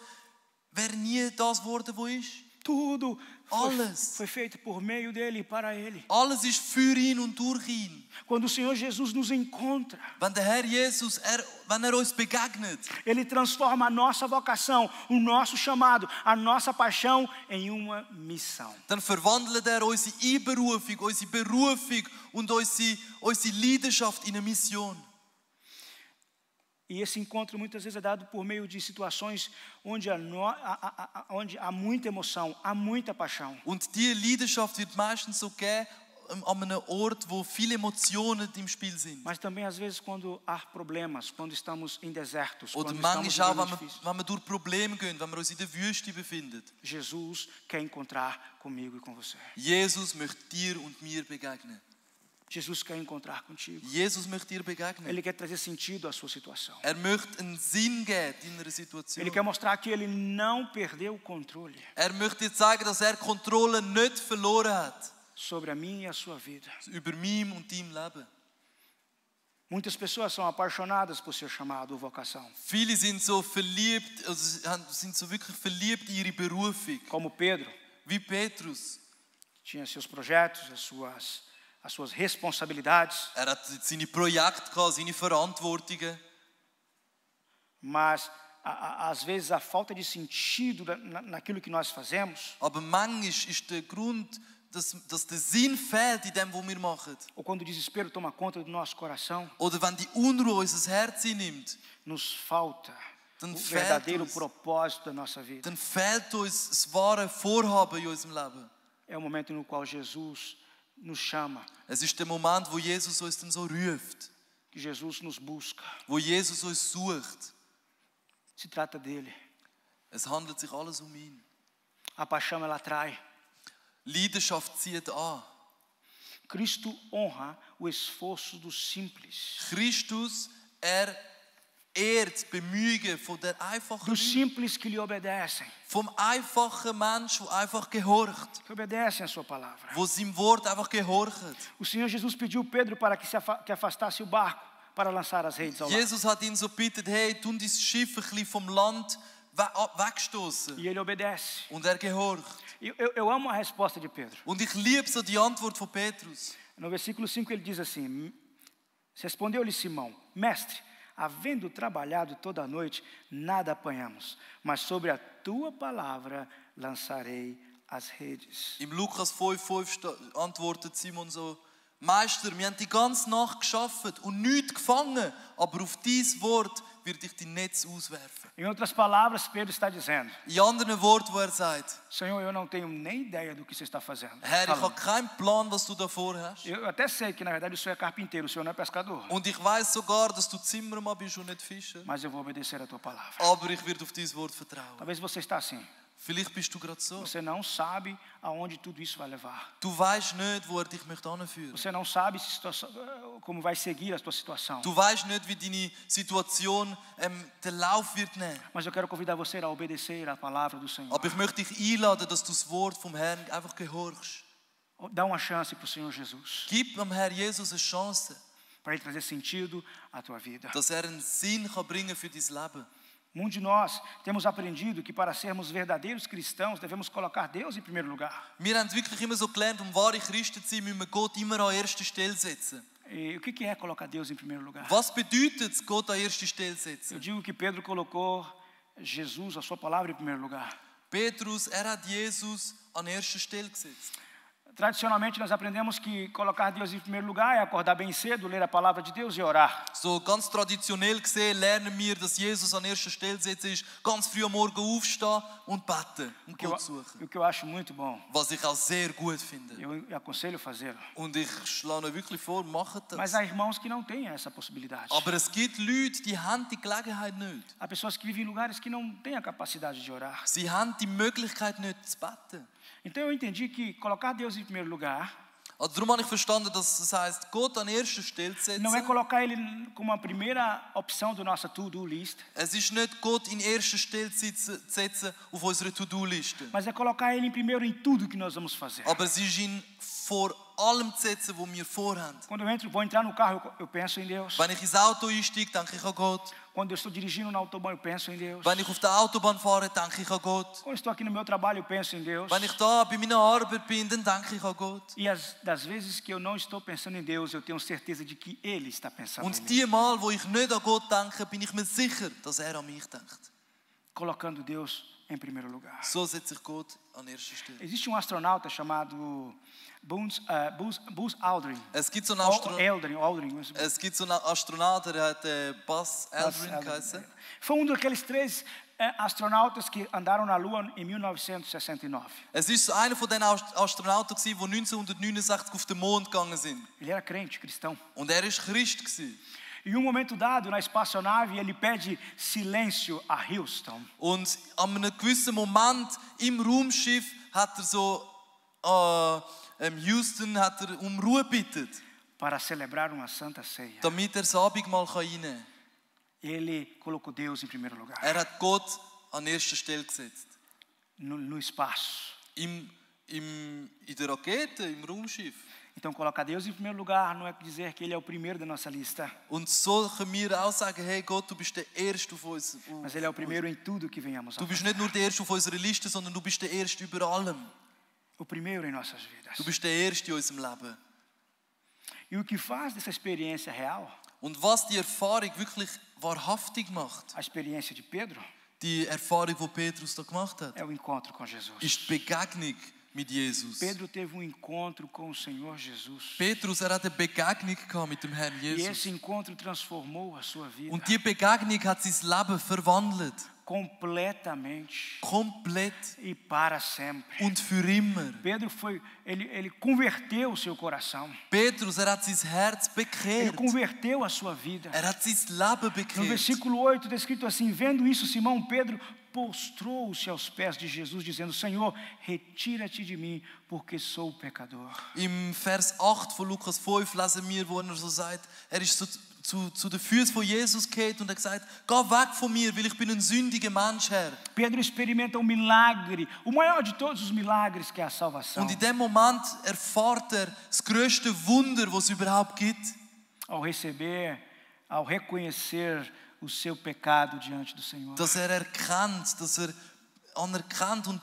[SPEAKER 4] wäre nie das geworden, was ist.
[SPEAKER 3] Tudo
[SPEAKER 4] Alles.
[SPEAKER 3] foi feito por meio dele e para ele.
[SPEAKER 4] Alles ist für ihn und durch ihn.
[SPEAKER 3] Quando o Senhor Jesus nos encontra,
[SPEAKER 4] Wenn der Herr Jesus, wenn uns begegnet,
[SPEAKER 3] ele transforma a nossa vocação, o nosso chamado, a nossa paixão em uma missão.
[SPEAKER 4] dann verwandelt unsere Einberufung, unsere Berufung und unsere Leidenschaft in eine Mission.
[SPEAKER 3] E esse encontro muitas vezes é dado por meio de situações onde há muita emoção, há muita paixão.
[SPEAKER 4] Und diese Leidenschaft wird meistens so gegeben an einem Ort, wo viele Emotionen im Spiel sind.
[SPEAKER 3] Mas também às vezes quando há problemas, quando estamos em desertos,
[SPEAKER 4] Oder
[SPEAKER 3] quando estamos
[SPEAKER 4] manchmal auch,
[SPEAKER 3] em difíceis,
[SPEAKER 4] wenn wir durch Probleme gehen, wenn wir uns in der Wüste befinden.
[SPEAKER 3] Jesus quer encontrar comigo e com você.
[SPEAKER 4] Jesus möchte dir und mir begegnen.
[SPEAKER 3] Jesus quer encontrar contigo.
[SPEAKER 4] Jesus möchte dir begegnen.
[SPEAKER 3] Ele quer trazer sentido à sua situação.
[SPEAKER 4] Möchte einen Sinn geben in deiner Situation.
[SPEAKER 3] Ele quer mostrar que ele não perdeu o controle
[SPEAKER 4] Möchte dir zeigen, dass Kontrolle nicht verloren hat
[SPEAKER 3] sobre a minha e a sua vida.
[SPEAKER 4] über mein und dein Leben.
[SPEAKER 3] Muitas pessoas são apaixonadas por seu chamado ou vocação.
[SPEAKER 4] Viele sind so verliebt, also sind so wirklich verliebt in ihre Berufung.
[SPEAKER 3] Como Pedro,
[SPEAKER 4] Wie Petrus.
[SPEAKER 3] tinha seus projetos, as suas responsabilidades,
[SPEAKER 4] Hat seine Projekte gehabt, seine Verantwortungen.
[SPEAKER 3] mas às vezes a falta de sentido naquilo que nós fazemos,
[SPEAKER 4] Aber manchmal ist der Grund, dass der Sinn fehlt in dem, was wir machen.
[SPEAKER 3] ou quando o desespero toma conta do nosso coração,
[SPEAKER 4] Oder wenn die Unruhe unser Herz einnimmt,
[SPEAKER 3] nos falta
[SPEAKER 4] Dann
[SPEAKER 3] o
[SPEAKER 4] fehlt
[SPEAKER 3] verdadeiro
[SPEAKER 4] uns.
[SPEAKER 3] propósito da nossa vida.
[SPEAKER 4] dann fehlt uns das wahre Vorhaben in unserem Leben.
[SPEAKER 3] É o momento no qual Jesus nos chama,
[SPEAKER 4] Es ist der Moment, wo Jesus uns dann so ruft,
[SPEAKER 3] que Jesus nos busca.
[SPEAKER 4] wo Jesus uns sucht.
[SPEAKER 3] Se trata dele.
[SPEAKER 4] Es handelt sich alles um ihn.
[SPEAKER 3] A paixão ela atrai.
[SPEAKER 4] Leidenschaft zieht an.
[SPEAKER 3] Cristo honra o esforço dos simples.
[SPEAKER 4] Christus, ehrt das Bemühen von der einfachen
[SPEAKER 3] Dos
[SPEAKER 4] Leute,
[SPEAKER 3] simples que lhe obedecem,
[SPEAKER 4] vom einfachen Mensch, der einfach gehorcht,
[SPEAKER 3] que obedecem a sua palavra.
[SPEAKER 4] wo seinem Wort einfach gehorcht.
[SPEAKER 3] O Senhor Jesus pediu Pedro para que afastasse o barco para lançar as redes ao lado.
[SPEAKER 4] Jesus hat ihn so gebeten, hey, tu dein Schiff ein bisschen vom Land wegstoßen.
[SPEAKER 3] E ele obedece.
[SPEAKER 4] Und gehorcht.
[SPEAKER 3] Eu amo a resposta de Pedro.
[SPEAKER 4] Und ich liebe so die Antwort von Petrus.
[SPEAKER 3] No versículo 5 ele diz assim: respondeu-lhe Simão, mestre, havendo trabalhado toda a noite, nada apanhamos, mas sobre a tua palavra lançarei as redes.
[SPEAKER 4] Im Lukas 5,5 antwortet Simon so, Meister, wir haben die ganze Nacht gearbeitet und nichts gefangen, aber auf dein Wort werde ich die Netz auswerfen.
[SPEAKER 3] Em outras palavras, Pedro está dizendo:
[SPEAKER 4] In anderen Worten, wo sagt,
[SPEAKER 3] Senhor, eu não tenho nem ideia do que você está fazendo.
[SPEAKER 4] Herr, ich
[SPEAKER 3] Falando.
[SPEAKER 4] habe keinen Plan, was du da vorhast.
[SPEAKER 3] Eu até sei que na verdade o Senhor é carpinteiro, o Senhor não é pescador.
[SPEAKER 4] Und ich weiß sogar, dass du Zimmermann bist und nicht Fischer.
[SPEAKER 3] Mas eu vou obedecer a tua palavra.
[SPEAKER 4] Aber ich werde auf dein Wort vertrauen.
[SPEAKER 3] Talvez você está assim.
[SPEAKER 4] Vielleicht bist du gerade so.
[SPEAKER 3] Você não sabe aonde tudo isso vai levar.
[SPEAKER 4] Du weißt nicht, wo dich möchte anführen.
[SPEAKER 3] Você não sabe como vai seguir a tua situação.
[SPEAKER 4] Du weißt nicht, wie deine Situation den Lauf wird nehmen.
[SPEAKER 3] Mas eu quero convidar você a obedecer a palavra do Senhor.
[SPEAKER 4] Aber ich möchte dich einladen, dass du das Wort vom Herrn einfach gehorchst.
[SPEAKER 3] Dá uma chance para o Senhor Jesus,
[SPEAKER 4] Gib dem Herr Jesus eine Chance,
[SPEAKER 3] para Ele trazer sentido à tua vida.
[SPEAKER 4] dass einen Sinn bringen kann für dein Leben.
[SPEAKER 3] Muitos de nós temos aprendido que para sermos verdadeiros cristãos devemos colocar Deus em primeiro lugar.
[SPEAKER 4] Wir haben wirklich immer so gelernt, wahre Christen zu sein, müssen wir Gott immer an erste Stelle setzen.
[SPEAKER 3] E o que é colocar Deus em primeiro lugar?
[SPEAKER 4] Was bedeutet es, Gott an erste Stelle setzen?
[SPEAKER 3] Eu digo que Pedro colocou Jesus, a sua palavra, em primeiro lugar.
[SPEAKER 4] Petrus, hat Jesus an erste Stelle gesetzt.
[SPEAKER 3] Tradicionalmente nós aprendemos que colocar Deus em primeiro lugar é acordar bem cedo, ler a palavra de Deus e orar.
[SPEAKER 4] So ganz traditionell gesehen lernen wir, dass Jesus an erster Stelle setzt, ist ganz früh am Morgen aufstehen und beten und Gott suchen.
[SPEAKER 3] O que eu acho muito bom.
[SPEAKER 4] Was ich auch sehr gut finde.
[SPEAKER 3] Eu aconselho fazê-lo.
[SPEAKER 4] Und ich schlage wirklich vor, macht das.
[SPEAKER 3] Mas há irmãos que não têm essa possibilidade.
[SPEAKER 4] Aber es gibt Leute, die haben die Gelegenheit nicht.
[SPEAKER 3] Há pessoas que vivem em lugares que não têm a capacidade de orar.
[SPEAKER 4] Sie haben die Möglichkeit nicht zu beten.
[SPEAKER 3] Então eu entendi que colocar Deus em primeiro lugar
[SPEAKER 4] Also darum habe ich verstanden, dass das heißt, Gott an erster Stelle zu
[SPEAKER 3] não é
[SPEAKER 4] setzen.
[SPEAKER 3] colocar Ele como a primeira opção do nossa to-do list,
[SPEAKER 4] Es ist nicht Gott in erster Stelle zu setzen auf unserer To-Do-Liste.
[SPEAKER 3] mas é colocar Ele em primeiro em tudo que nós vamos fazer.
[SPEAKER 4] Aber es ist ihn vor allem zu setzen, was wir vorhaben.
[SPEAKER 3] Quando eu vou entrar no carro, eu penso em Deus.
[SPEAKER 4] Wenn ich ins Auto einsteige, denke ich an Gott.
[SPEAKER 3] Quando eu estou dirigindo na autobahn, eu penso em Deus.
[SPEAKER 4] Wenn ich auf der Autobahn fahre, denke ich an Gott.
[SPEAKER 3] Quando eu estou aqui no meu trabalho, eu penso em Deus.
[SPEAKER 4] Wenn ich da bei meiner Arbeit bin, dann denke ich an Gott.
[SPEAKER 3] E das vezes que eu não estou pensando em Deus, eu tenho certeza de que Ele está pensando em
[SPEAKER 4] Und
[SPEAKER 3] mim.
[SPEAKER 4] die Mal, wo ich nicht an Gott denke, bin ich mir sicher, dass er an mich denkt.
[SPEAKER 3] Colocando Deus em primeiro lugar.
[SPEAKER 4] So setze ich Gott an erster Stelle.
[SPEAKER 3] Existe astronauta chamado Buzz Aldrin.
[SPEAKER 4] Es gibt so einen Astronaut, der hat Buzz Aldrin geheißen.
[SPEAKER 3] Foi daqueles 3 astronautas que andaram na Lua em 1969.
[SPEAKER 4] Es ist einer von den Astronauten, die 1969 auf den Mond gegangen sind.
[SPEAKER 3] Ele era crente, cristão.
[SPEAKER 4] Und er ist Christ gewesen.
[SPEAKER 3] E momento dado, na espaçonave, ele pede silêncio a Houston.
[SPEAKER 4] Und an einem gewissen Moment im Raumschiff hat er so Houston hat er Ruhe gebeten,
[SPEAKER 3] para celebrar uma santa ceia.
[SPEAKER 4] Damit er das Abendmahl reinnehmen kann.
[SPEAKER 3] Ele colocou Deus em primeiro lugar.
[SPEAKER 4] Er hat Gott an erster Stelle gesetzt.
[SPEAKER 3] No espaço.
[SPEAKER 4] In der Rakete, im Raumschiff.
[SPEAKER 3] Então, colocar Deus em primeiro lugar não é dizer que Ele é o primeiro da nossa lista.
[SPEAKER 4] Und so können wir auch sagen, hey Gott, du bist der Erste auf uns.
[SPEAKER 3] Mas Ele é o primeiro em tudo que venhamos a
[SPEAKER 4] Du bist nicht nur der Erste auf unserer Liste, sondern du bist der Erste über allem.
[SPEAKER 3] O primeiro em nossas vidas.
[SPEAKER 4] Du bist der Erste in unserem Leben.
[SPEAKER 3] E o que faz dessa experiência real?
[SPEAKER 4] Und was die Erfahrung wirklich wahrhaftig macht,
[SPEAKER 3] a experiência de Pedro,
[SPEAKER 4] die Erfahrung, die Petrus da gemacht hat,
[SPEAKER 3] é o encontro com Jesus.
[SPEAKER 4] ist die Begegnung mit Jesus.
[SPEAKER 3] Pedro teve encontro com o Senhor Jesus.
[SPEAKER 4] Petrus, hat eine Begegnung gehabt mit dem Herrn
[SPEAKER 3] E
[SPEAKER 4] Jesus.
[SPEAKER 3] esse encontro transformou a sua vida.
[SPEAKER 4] Und die Begegnung hat sein Leben verwandelt.
[SPEAKER 3] Completamente.
[SPEAKER 4] Komplett
[SPEAKER 3] E para sempre.
[SPEAKER 4] und für immer.
[SPEAKER 3] Pedro ele converteu o seu coração.
[SPEAKER 4] Petrus, hat sein Herz
[SPEAKER 3] Ele
[SPEAKER 4] bekehrt.
[SPEAKER 3] converteu a sua vida.
[SPEAKER 4] Hat sein Leben
[SPEAKER 3] No
[SPEAKER 4] bekehrt.
[SPEAKER 3] versículo 8 está escrito assim: vendo isso, Simão Pedro prostrou-se aos pés de Jesus, dizendo: Senhor, retira-te de mim, porque sou pecador.
[SPEAKER 4] Im Vers 8 von Lukas 5 lesen wir, wo er so sagt, er ist zu den Füßen von Jesus geht und er gesagt, geh weg von mir, weil ich bin ein sündiger Mensch, Herr.
[SPEAKER 3] Pedro experimenta um milagre, o maior de todos os milagres, que é a salvação.
[SPEAKER 4] Und in dem Moment erfährt er das größte Wunder, was es überhaupt gibt.
[SPEAKER 3] Ao reconhecer o seu pecado diante do Senhor.
[SPEAKER 4] Dass er erkennt, dass er anerkennt und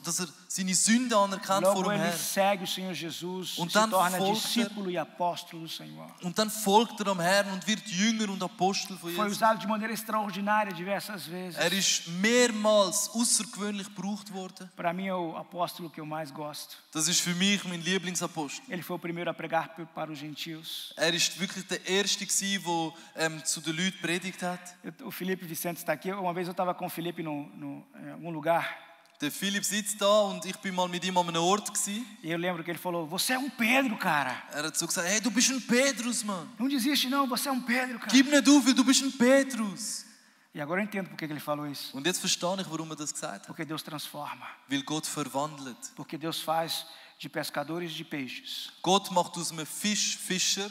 [SPEAKER 4] dass er seine Sünde anerkennt vor
[SPEAKER 3] Logo
[SPEAKER 4] dem
[SPEAKER 3] ele
[SPEAKER 4] Herrn.
[SPEAKER 3] segue o Senhor Jesus
[SPEAKER 4] Und
[SPEAKER 3] e se
[SPEAKER 4] dann
[SPEAKER 3] torna
[SPEAKER 4] folgt
[SPEAKER 3] discípulo e apóstolo do Senhor.
[SPEAKER 4] Und dann folgt er am Herrn und wird Jünger und Apostel von
[SPEAKER 3] Foi
[SPEAKER 4] Jesus.
[SPEAKER 3] usado de maneira extraordinária diversas vezes.
[SPEAKER 4] Er ist mehrmals außergewöhnlich gebraucht worden.
[SPEAKER 3] Para mim é o apóstolo que eu mais gosto.
[SPEAKER 4] Das ist für mich mein Lieblingsapostel.
[SPEAKER 3] Ele foi o primeiro a pregar para os gentios.
[SPEAKER 4] Er ist wirklich der Erste gewesen, der zu den Leuten predigt hat.
[SPEAKER 3] O Felipe Vicente está aqui. Uma vez eu estava com o Felipe em um lugar.
[SPEAKER 4] Der Philipp sitzt da und ich bin mal mit ihm an einem Ort gewesen.
[SPEAKER 3] E eu lembro que ele falou: você é um Pedro, cara.
[SPEAKER 4] Er hat so gesagt, hey, du bist ein Petrus, Mann.
[SPEAKER 3] Não desiste não, você é um Pedro, cara.
[SPEAKER 4] Gib nicht auf, weil du bist ein Petrus.
[SPEAKER 3] E agora eu entendo por que ele falou isso.
[SPEAKER 4] Und jetzt verstehe ich, warum er das gesagt hat.
[SPEAKER 3] Porque Deus transforma.
[SPEAKER 4] Weil Gott verwandelt.
[SPEAKER 3] Porque Deus faz de pescadores de peixes
[SPEAKER 4] Gott macht aus einem Fischfischer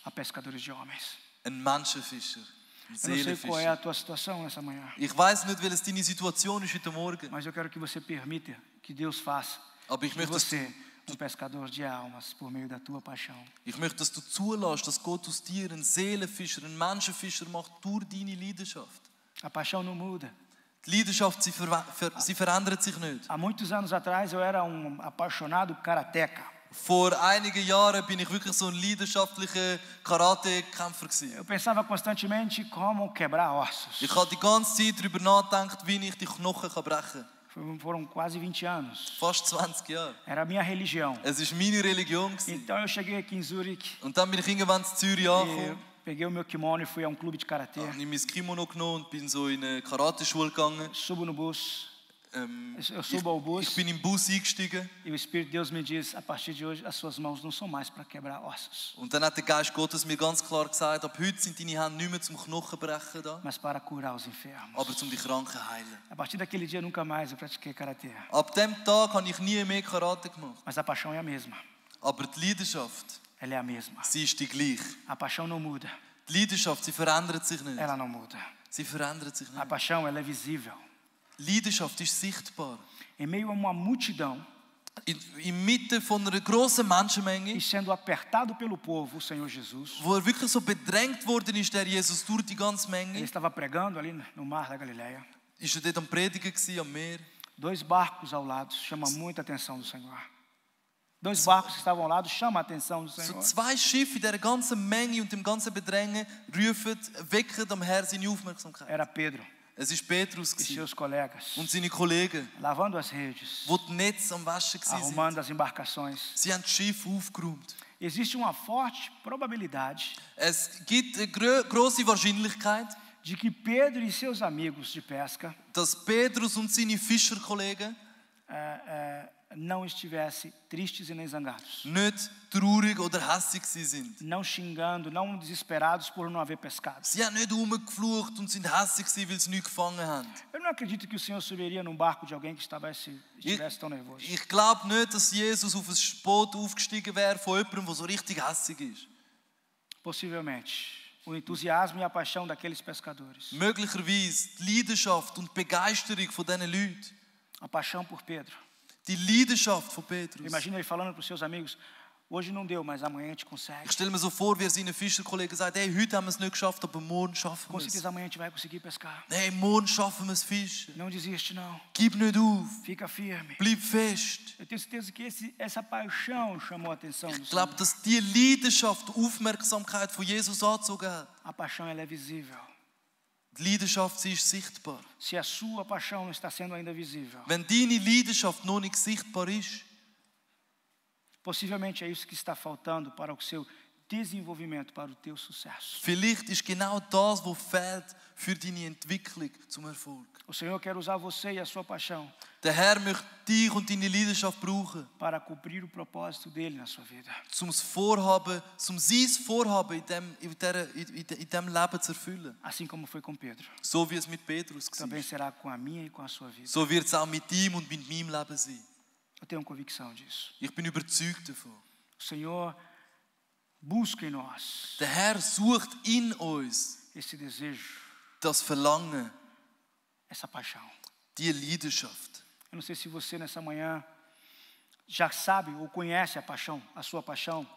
[SPEAKER 3] a pescadores de homens.
[SPEAKER 4] einen Menschenfischer.
[SPEAKER 3] Eu não sei qual é a tua situação nessa manhã.
[SPEAKER 4] Ich weiß nicht, welches deine Situation ist heute Morgen.
[SPEAKER 3] Mas eu quero que você permita que Deus faça
[SPEAKER 4] Aber ich
[SPEAKER 3] de
[SPEAKER 4] möchte,
[SPEAKER 3] você um pescador de almas por meio da tua paixão.
[SPEAKER 4] dass du zulässt, dass Gott aus dir einen Seelenfischer, einen Menschenfischer macht durch deine Leidenschaft.
[SPEAKER 3] A paixão não muda.
[SPEAKER 4] Die Leidenschaft, sie verändert sich nicht.
[SPEAKER 3] Há muitos anos atrás eu era apaixonado karateca.
[SPEAKER 4] Vor einigen Jahren bin ich wirklich so ein leidenschaftlicher Karate-Kämpfer gewesen.
[SPEAKER 3] Eu pensava constantemente como quebrar ossos.
[SPEAKER 4] Ich habe die ganze Zeit darüber nachgedacht, wie ich die Knochen brechen kann.
[SPEAKER 3] Foram quase 20 anos.
[SPEAKER 4] Fast 20 Jahre.
[SPEAKER 3] Era a minha religião.
[SPEAKER 4] Es war meine Religion gewesen.
[SPEAKER 3] Então eu cheguei aqui em Zurich.
[SPEAKER 4] Und dann bin ich irgendwann in Zürich angekommen.
[SPEAKER 3] Peguei o meu kimono e fui a clube de karatê.
[SPEAKER 4] Ich habe mein Kimono genommen und bin so in eine Karate-Schule gegangen.
[SPEAKER 3] Subo no bus. Eu subo ao bus.
[SPEAKER 4] Ich bin im Bus eingestiegen.
[SPEAKER 3] E o Espírito de Deus me diz: a partir de hoje as suas mãos não são mais para quebrar ossos.
[SPEAKER 4] Und dann hat der Geist Gottes mir ganz klar gesagt, ab heute sind deine Hände nicht mehr zum Knochenbrechen da,
[SPEAKER 3] Mas para curar os enfermos.
[SPEAKER 4] aber zum die Kranken heilen.
[SPEAKER 3] A partir daquele dia nunca mais eu pratiquei karatê.
[SPEAKER 4] Ab dem Tag habe ich nie mehr Karate gemacht.
[SPEAKER 3] Mas a paixão é a mesma.
[SPEAKER 4] Aber die Leidenschaft,
[SPEAKER 3] Ela é a mesma.
[SPEAKER 4] sie ist die gleiche.
[SPEAKER 3] A paixão não muda.
[SPEAKER 4] Die Leidenschaft, sie verändert sich nicht.
[SPEAKER 3] Ela não muda.
[SPEAKER 4] Sie verändert sich
[SPEAKER 3] A
[SPEAKER 4] nicht.
[SPEAKER 3] paixão ela é visível.
[SPEAKER 4] Leidenschaft ist sichtbar.
[SPEAKER 3] Em meio a uma multidão,
[SPEAKER 4] Inmitten von einer grossen Menschenmenge,
[SPEAKER 3] e sendo apertado pelo povo, o Senhor Jesus.
[SPEAKER 4] wo wirklich so bedrängt worden ist, der Jesus durch die ganze
[SPEAKER 3] Ele
[SPEAKER 4] Menge,
[SPEAKER 3] estava pregando ali no mar da Galileia.
[SPEAKER 4] ist dort am Predigen gewesen, am Meer.
[SPEAKER 3] 2 barcos ao lado, chama muita atenção do Senhor. 2 barcos que estavam ao lado, chama a atenção do
[SPEAKER 4] So
[SPEAKER 3] Senhor.
[SPEAKER 4] 2 Schiffe in dieser ganzen Menge und dem ganzen Bedrängen rufen, wecken am Herrn seine Aufmerksamkeit.
[SPEAKER 3] Era Pedro
[SPEAKER 4] Es war Petrus
[SPEAKER 3] e
[SPEAKER 4] gewesen
[SPEAKER 3] seus colegas,
[SPEAKER 4] und seine Kollegen,
[SPEAKER 3] lavando as redes,
[SPEAKER 4] die die Netze am Waschen waren.
[SPEAKER 3] arrumando as embarcações.
[SPEAKER 4] Sie haben das Schiff aufgeräumt.
[SPEAKER 3] Existe uma forte probabilidade
[SPEAKER 4] Es gibt eine grosse Wahrscheinlichkeit,
[SPEAKER 3] de que Pedro e seus amigos de pesca
[SPEAKER 4] dass Petrus und seine Fischerkollegen
[SPEAKER 3] não estivessem tristes e nem zangados,
[SPEAKER 4] nicht traurig oder hässig sind.
[SPEAKER 3] não xingando, não desesperados por não haver pescado.
[SPEAKER 4] Sie haben nicht rumgeflucht und sind hässig gewesen, weil sie nichts gefangen haben.
[SPEAKER 3] Eu não acredito que o Senhor subiria num barco de alguém que estivesse tão nervoso.
[SPEAKER 4] Ich glaube nicht, dass Jesus auf ein Boot aufgestiegen wäre von jemandem, der so richtig hässig ist.
[SPEAKER 3] Possivelmente, o entusiasmo e a paixão daqueles pescadores,
[SPEAKER 4] Möglicherweise die Leidenschaft und die Begeisterung von diesen Leuten.
[SPEAKER 3] a paixão por Pedro.
[SPEAKER 4] Die Leidenschaft von Petrus.
[SPEAKER 3] Imagina ele falando para os seus amigos: hoje não deu, mas amanhã a gente consegue.
[SPEAKER 4] Ich stelle mir so vor, wie er seinen Fischerkollegen sagt, hey, heute haben wir es nicht geschafft, aber morgen schaffen
[SPEAKER 3] Com
[SPEAKER 4] wir es.
[SPEAKER 3] certeza amanhã a gente vai conseguir pescar.
[SPEAKER 4] Hey, morgen schaffen wir es Fischen.
[SPEAKER 3] Não desiste não,
[SPEAKER 4] Gib nicht auf.
[SPEAKER 3] fica firme.
[SPEAKER 4] Bleib fest.
[SPEAKER 3] Eu tenho certeza que essa paixão chamou a atenção do
[SPEAKER 4] Ich
[SPEAKER 3] Senhor.
[SPEAKER 4] glaube, dass die Leidenschaft, die Aufmerksamkeit von Jesus angezogen hat.
[SPEAKER 3] A paixão ela é visível.
[SPEAKER 4] Die Leidenschaft, sie ist sichtbar.
[SPEAKER 3] Se a sua paixão não está sendo ainda visível,
[SPEAKER 4] Wenn deine Leidenschaft noch nicht sichtbar ist,
[SPEAKER 3] possivelmente é isso que está faltando para o seu desenvolvimento, para o teu sucesso.
[SPEAKER 4] vielleicht ist genau das, was fehlt für deine Entwicklung zum Erfolg.
[SPEAKER 3] O Senhor quer usar você e a sua paixão
[SPEAKER 4] Der Herr möchte dich und deine Leidenschaft brauchen,
[SPEAKER 3] para cumprir o propósito dele na sua vida.
[SPEAKER 4] um sein Vorhaben in diesem Leben zu erfüllen.
[SPEAKER 3] Assim como foi com Pedro,
[SPEAKER 4] So wie es mit Petrus war.
[SPEAKER 3] também será com a minha e com a sua vida.
[SPEAKER 4] So wird es auch mit ihm und mit meinem Leben sein.
[SPEAKER 3] Eu tenho convicção disso.
[SPEAKER 4] Ich bin überzeugt davon.
[SPEAKER 3] O Senhor busca em nós
[SPEAKER 4] Der Herr sucht in uns
[SPEAKER 3] esse desejo,
[SPEAKER 4] das Verlangen,
[SPEAKER 3] essa paixão.
[SPEAKER 4] die Leidenschaft.
[SPEAKER 3] Eu não sei se você nessa manhã já sabe ou conhece a paixão, a sua paixão,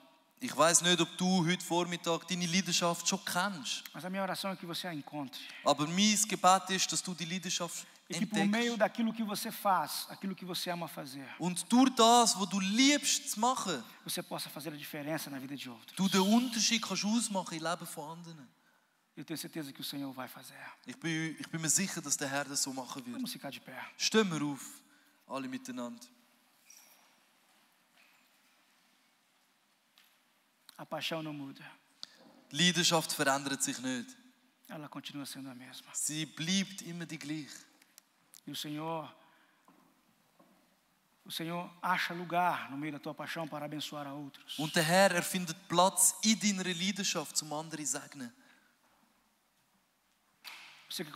[SPEAKER 4] Ich weiß nicht, ob du heute Vormittag deine Leidenschaft schon kennst.
[SPEAKER 3] mas a minha oração é que você a encontre.
[SPEAKER 4] Aber mein Gebet ist, dass du die Leidenschaft
[SPEAKER 3] E que por meio
[SPEAKER 4] entdeckst.
[SPEAKER 3] daquilo que você faz, aquilo que você ama fazer,
[SPEAKER 4] Und durch das, was du liebst zu machen,
[SPEAKER 3] você possa fazer a diferença na vida de outros.
[SPEAKER 4] du den Unterschied kannst ausmachen im Leben von anderen.
[SPEAKER 3] Eu tenho certeza que o Senhor vai fazer.
[SPEAKER 4] Ich bin mir sicher, dass der Herr das so machen wird.
[SPEAKER 3] Vamos ficar de pé.
[SPEAKER 4] Stehen wir auf, alle miteinander.
[SPEAKER 3] A paixão não muda.
[SPEAKER 4] Die Leidenschaft verändert sich nicht.
[SPEAKER 3] Ela continua sendo a mesma.
[SPEAKER 4] Sie bleibt immer die gleiche.
[SPEAKER 3] E o Senhor acha lugar no meio da tua paixão para abençoar a outros.
[SPEAKER 4] Und der Herr, er findet Platz in deiner Leidenschaft, um andere zu segnen.
[SPEAKER 3] Você que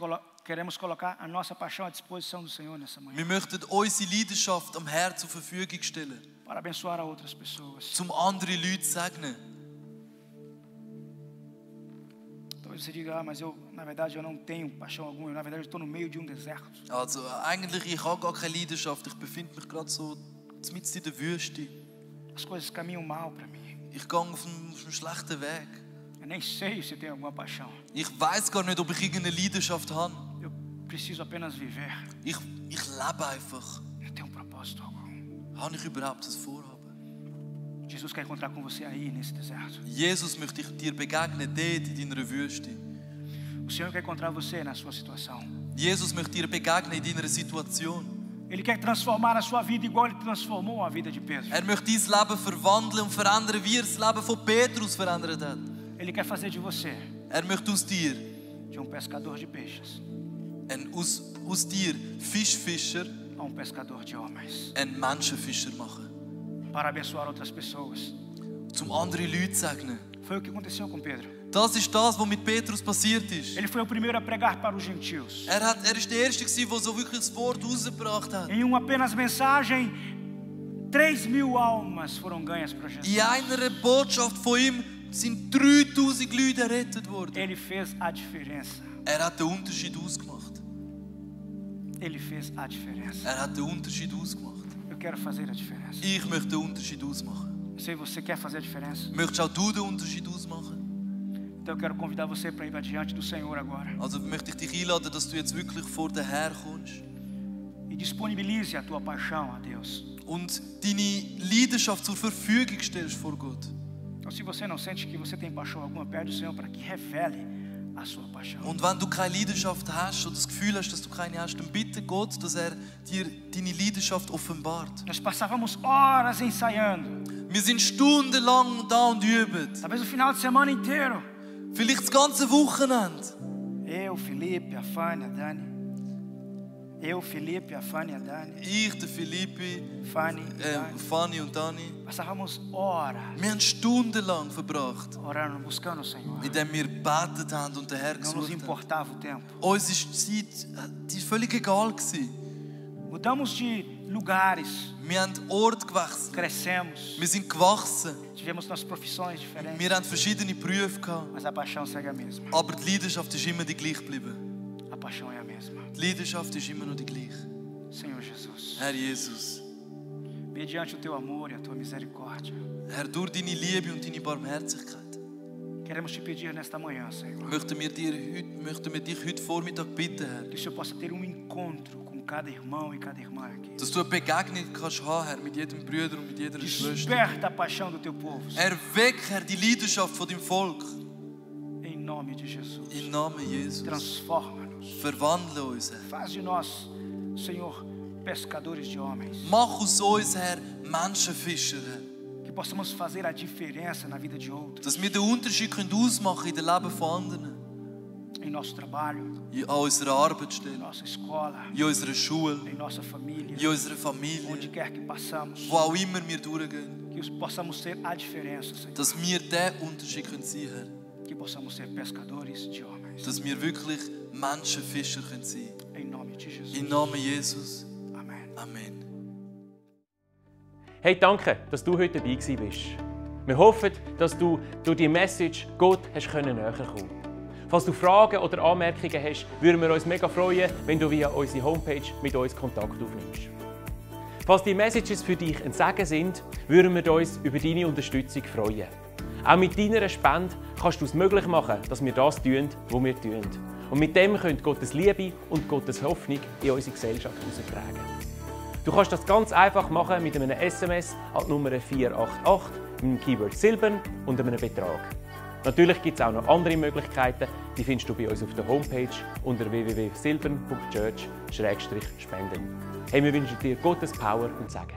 [SPEAKER 3] queremos colocar a nossa paixão à disposição do Senhor nessa manhã,
[SPEAKER 4] Wir möchten unsere Leidenschaft am Herrn zur Verfügung stellen,
[SPEAKER 3] para abençoar a outras pessoas.
[SPEAKER 4] um andere Leute zu segnen.
[SPEAKER 3] Talvez você diga: mas na verdade eu não tenho paixão alguma, na verdade eu estou no meio de um deserto.
[SPEAKER 4] Also eigentlich, ich habe gar keine Leidenschaft. Ich befinde mich gerade so mitten in der Wüste.
[SPEAKER 3] As coisas caminham mal para mim.
[SPEAKER 4] Ich gehe auf einem schlechten Weg.
[SPEAKER 3] Eu nem sei se tenho alguma paixão.
[SPEAKER 4] Ich weiß gar nicht, ob ich irgendeine Leidenschaft habe.
[SPEAKER 3] Eu preciso apenas viver.
[SPEAKER 4] Ich lebe einfach.
[SPEAKER 3] Eu tenho um propósito algum.
[SPEAKER 4] Habe ich überhaupt ein Vorhaben?
[SPEAKER 3] Jesus quer encontrar com você aí nesse deserto.
[SPEAKER 4] Jesus möchte dir begegnen, dort in deiner Wüste.
[SPEAKER 3] O Senhor quer encontrar você na sua situação.
[SPEAKER 4] Jesus möchte dir begegnen in deiner Situation.
[SPEAKER 3] Ele quer transformar a sua vida igual ele transformou a vida de Pedro.
[SPEAKER 4] Er möchte dein Leben verwandeln und verändern, wie er das Leben von Petrus verändert hat.
[SPEAKER 3] Ele quer fazer de você
[SPEAKER 4] Er möchte aus dir,
[SPEAKER 3] de pescador de peixes
[SPEAKER 4] aus dir Fischfischer,
[SPEAKER 3] a pescador de homens,
[SPEAKER 4] einen Menschenfischer machen.
[SPEAKER 3] para abençoar outras pessoas.
[SPEAKER 4] Zum andere Leute zu segnen.
[SPEAKER 3] Foi o que aconteceu com Pedro.
[SPEAKER 4] Das ist das, was mit Petrus passiert ist.
[SPEAKER 3] Ele foi o primeiro a pregar para os gentios.
[SPEAKER 4] Er ist der Erste gewesen, der so wirklich das Wort rausgebracht hat.
[SPEAKER 3] Em uma apenas mensagem, 3.000 almas foram ganhas para Jesus.
[SPEAKER 4] In einer Botschaft von ihm sind 3000 Leute errettet worden.
[SPEAKER 3] Ele fez a diferença.
[SPEAKER 4] Er hat den Unterschied ausgemacht.
[SPEAKER 3] Ele fez a diferença.
[SPEAKER 4] Er hat den Unterschied ausgemacht.
[SPEAKER 3] Eu quero fazer a diferença.
[SPEAKER 4] Ich möchte den Unterschied ausmachen.
[SPEAKER 3] Eu sei que você quer fazer a diferença.
[SPEAKER 4] Möchtest auch du den Unterschied ausmachen?
[SPEAKER 3] Então eu quero convidar você para ir adiante do Senhor agora.
[SPEAKER 4] Also möchte ich dich einladen, dass du jetzt wirklich vor den Herrn kommst
[SPEAKER 3] E disponibilize a tua paixão a Deus.
[SPEAKER 4] und deine Leidenschaft zur Verfügung stellst vor Gott.
[SPEAKER 3] Então, se você não sente que você tem paixão alguma, pede ao Senhor para que revele a sua paixão.
[SPEAKER 4] Und wenn du keine Leidenschaft hast oder das Gefühl hast, dass du keine hast, dann bitte Gott, dass er dir deine Leidenschaft offenbart.
[SPEAKER 3] Nós passávamos horas ensaiando.
[SPEAKER 4] Wir sind stundenlang da und üben.
[SPEAKER 3] Talvez o final de semana inteiro.
[SPEAKER 4] Vielleicht das ganze Wochenende.
[SPEAKER 3] Eu, Felipe, a Fanny, a Dani. Eu, Felipe, a Fanny, a Dani.
[SPEAKER 4] Ich, der Philippi,
[SPEAKER 3] Fanny, Dani.
[SPEAKER 4] Fanny und Dani.
[SPEAKER 3] Passávamos horas
[SPEAKER 4] Wir haben stundenlang verbracht,
[SPEAKER 3] orando, buscando o Senhor.
[SPEAKER 4] indem wir gebetet haben und den Herrn
[SPEAKER 3] Não nos
[SPEAKER 4] gesucht haben.
[SPEAKER 3] importava o tempo.
[SPEAKER 4] Uns war die Zeit die völlig egal gewesen.
[SPEAKER 3] Mudamos de lugares,
[SPEAKER 4] Wir haben Ort gewechselt.
[SPEAKER 3] crescemos,
[SPEAKER 4] Wir sind gewachsen.
[SPEAKER 3] tivemos nossas profissões diferentes,
[SPEAKER 4] Wir haben verschiedene Berufe gehabt.
[SPEAKER 3] mas a paixão segue a mesma.
[SPEAKER 4] Aber die Leidenschaft ist immer die gleiche geblieben.
[SPEAKER 3] A paixão é a mesma.
[SPEAKER 4] Die Leidenschaft ist immer noch die gleiche.
[SPEAKER 3] Senhor Jesus,
[SPEAKER 4] Herr Jesus,
[SPEAKER 3] mediante o teu amor e a tua misericórdia,
[SPEAKER 4] Herr, durch deine Liebe und deine Barmherzigkeit
[SPEAKER 3] queremos te pedir nesta manhã, Senhor,
[SPEAKER 4] möchten wir dich heute Vormittag bitten, Herr,
[SPEAKER 3] que o Senhor possa ter encontro com cada irmão e cada irmã aqui.
[SPEAKER 4] dass du eine Begegnung kannst haben, Herr, mit jedem Bruder und mit jeder Schwester.
[SPEAKER 3] Desperta a paixão do teu povo, Senhor,
[SPEAKER 4] Erweck, Herr, die Leidenschaft von deinem Volk.
[SPEAKER 3] em nome de Jesus.
[SPEAKER 4] Im Namen Jesus.
[SPEAKER 3] Transforma-nos.
[SPEAKER 4] Verwandle uns, Herr.
[SPEAKER 3] Faz de nós, Senhor, pescadores de homens.
[SPEAKER 4] Mach aus uns, Herr, Menschenfischer, Herr.
[SPEAKER 3] Que possamos fazer a diferença na vida de outros,
[SPEAKER 4] Dass wir den Unterschied ausmachen können in den Leben von anderen.
[SPEAKER 3] em nosso trabalho,
[SPEAKER 4] An unserer
[SPEAKER 3] em
[SPEAKER 4] Arbeitsstelle,
[SPEAKER 3] nossa escola,
[SPEAKER 4] in unserer Schule,
[SPEAKER 3] em nossa família,
[SPEAKER 4] in unserer
[SPEAKER 3] onde
[SPEAKER 4] Familie,
[SPEAKER 3] quer que passamos,
[SPEAKER 4] wo auch immer wir durchgehen.
[SPEAKER 3] que possamos ser a diferença, Senhor.
[SPEAKER 4] Dass wir der Unterschied sein können, Herr.
[SPEAKER 3] Que possamos ser pescadores de homens.
[SPEAKER 4] Dass wir wirklich Menschenfischer sein können.
[SPEAKER 3] Em nome de Jesus.
[SPEAKER 4] Im Namen Jesus.
[SPEAKER 3] Amém.
[SPEAKER 4] Amen.
[SPEAKER 1] Hey, danke, dass du heute dabei gewesen bist. Wir hoffen, dass du durch die Message Gott näher kommen. Falls du Fragen oder Anmerkungen hast, würden wir uns mega freuen, wenn du via unsere Homepage mit uns Kontakt aufnimmst. Falls die Messages für dich ein Segen sind, würden wir uns über deine Unterstützung freuen. Auch mit deiner Spende kannst du es möglich machen, dass wir das tun, was wir tun. Und mit dem könnt Gottes Liebe und Gottes Hoffnung in unsere Gesellschaft heraustragen. Du kannst das ganz einfach machen mit einem SMS an die Nummer 488 mit dem Keyword Silbern und einem Betrag. Natürlich gibt es auch noch andere Möglichkeiten, die findest du bei uns auf der Homepage unter www.silbern.church/spenden. Hey, wir wünschen dir Gottes Power und Segen.